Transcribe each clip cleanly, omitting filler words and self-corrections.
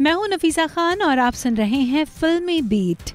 मैं हूं नफीसा खान और आप सुन रहे हैं फिल्मी बीट।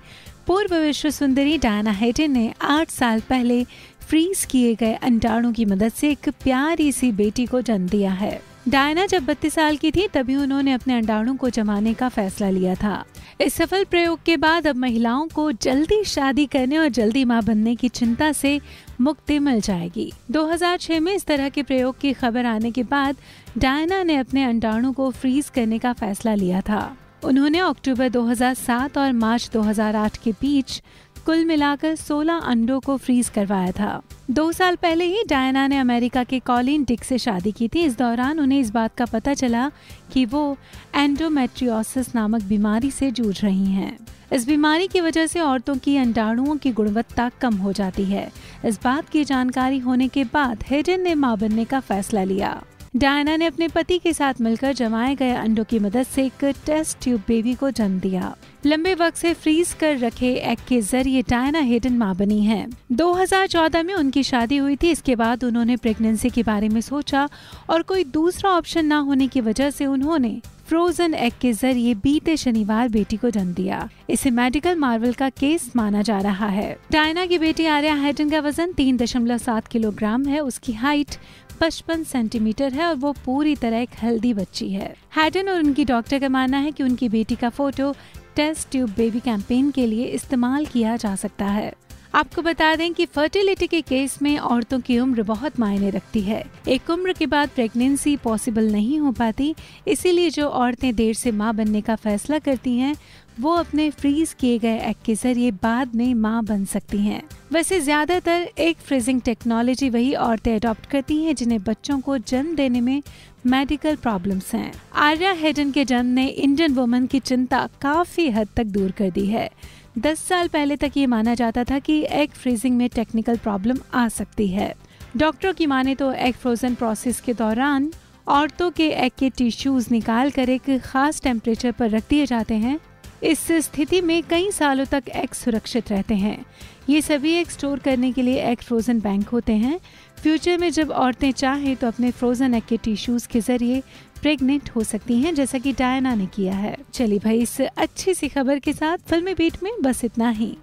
पूर्व विश्व सुंदरी डायना हेडन ने 8 साल पहले फ्रीज किए गए अंडाणु की मदद से एक प्यारी सी बेटी को जन्म दिया है। डायना जब 32 साल की थी तभी उन्होंने अपने अंडाणु को जमाने का फैसला लिया था। इस सफल प्रयोग के बाद अब महिलाओं को जल्दी शादी करने और जल्दी मां बनने की चिंता से मुक्ति मिल जाएगी। 2006 में इस तरह के प्रयोग की खबर आने के बाद डायना ने अपने अंडाणु को फ्रीज करने का फैसला लिया था। उन्होंने अक्टूबर 2007 और मार्च 2008 के बीच कुल मिलाकर 16 अंडों को फ्रीज करवाया था। 2 साल पहले ही डायना ने अमेरिका के कॉलिन डिक से शादी की थी। इस दौरान उन्हें इस बात का पता चला कि वो एंडोमेट्रियोसिस नामक बीमारी से जूझ रही हैं। इस बीमारी की वजह से औरतों की अंडाणुओं की गुणवत्ता कम हो जाती है। इस बात की जानकारी होने के बाद हेडन ने मां बनने का फैसला लिया। डायना ने अपने पति के साथ मिलकर जमाए गए अंडों की मदद से एक टेस्ट ट्यूब बेबी को जन्म दिया। लंबे वक्त से फ्रीज कर रखे एग के जरिए डायना हेडन मां बनी हैं। 2014 में उनकी शादी हुई थी। इसके बाद उन्होंने प्रेगनेंसी के बारे में सोचा और कोई दूसरा ऑप्शन न होने की वजह से उन्होंने फ्रोजन एग के जरिए बीते शनिवार बेटी को जन्म दिया। इसे मेडिकल मार्वल का केस माना जा रहा है। डायना की बेटी आर्या हेडन का वजन 3.7 किलोग्राम है। उसकी हाइट 55 सेंटीमीटर है और वो पूरी तरह एक हेल्दी बच्ची है। हेडन और उनकी डॉक्टर का मानना है कि उनकी बेटी का photo test tube baby campaign के लिए इस्तेमाल किया जा सकता है। आपको बता दें कि फर्टिलिटी के केस में औरतों की उम्र बहुत मायने रखती है। एक उम्र के बाद प्रेगनेंसी पॉसिबल नहीं हो पाती, इसीलिए जो औरतें देर से मां बनने का फैसला करती हैं वो अपने फ्रीज किए गए एग के जरिए बाद में मां बन सकती हैं। वैसे ज्यादातर एग फ्रीजिंग टेक्नोलॉजी वही औरतें अडॉप्ट करती हैं जिन्हें बच्चों को जन्म देने में मेडिकल प्रॉब्लम्स हैं। आर्या हेडन के जन्म ने इंडियन वुमन की चिंता काफी हद तक दूर कर दी है। 10 साल पहले तक ये माना जाता था कि एग फ्रीजिंग में टेक्निकल प्रॉब्लम आ सकती है। डॉक्टरों की माने तो एग फ्रोजन प्रोसेस के दौरान औरतों के एग के टिश्यूज निकाल कर एक खास टेम्परेचर पर रख दिए जाते हैं। इस स्थिति में कई सालों तक एग सुरक्षित रहते हैं। ये सभी एग स्टोर करने के लिए एग फ्रोजन बैंक होते हैं। फ्यूचर में जब औरतें चाहें तो अपने फ्रोजन एग के टिश्यूज के जरिए प्रेग्नेंट हो सकती हैं, जैसा कि डायना ने किया है। चलिए भाई, इस अच्छी सी खबर के साथ फिल्मी बीट में बस इतना ही।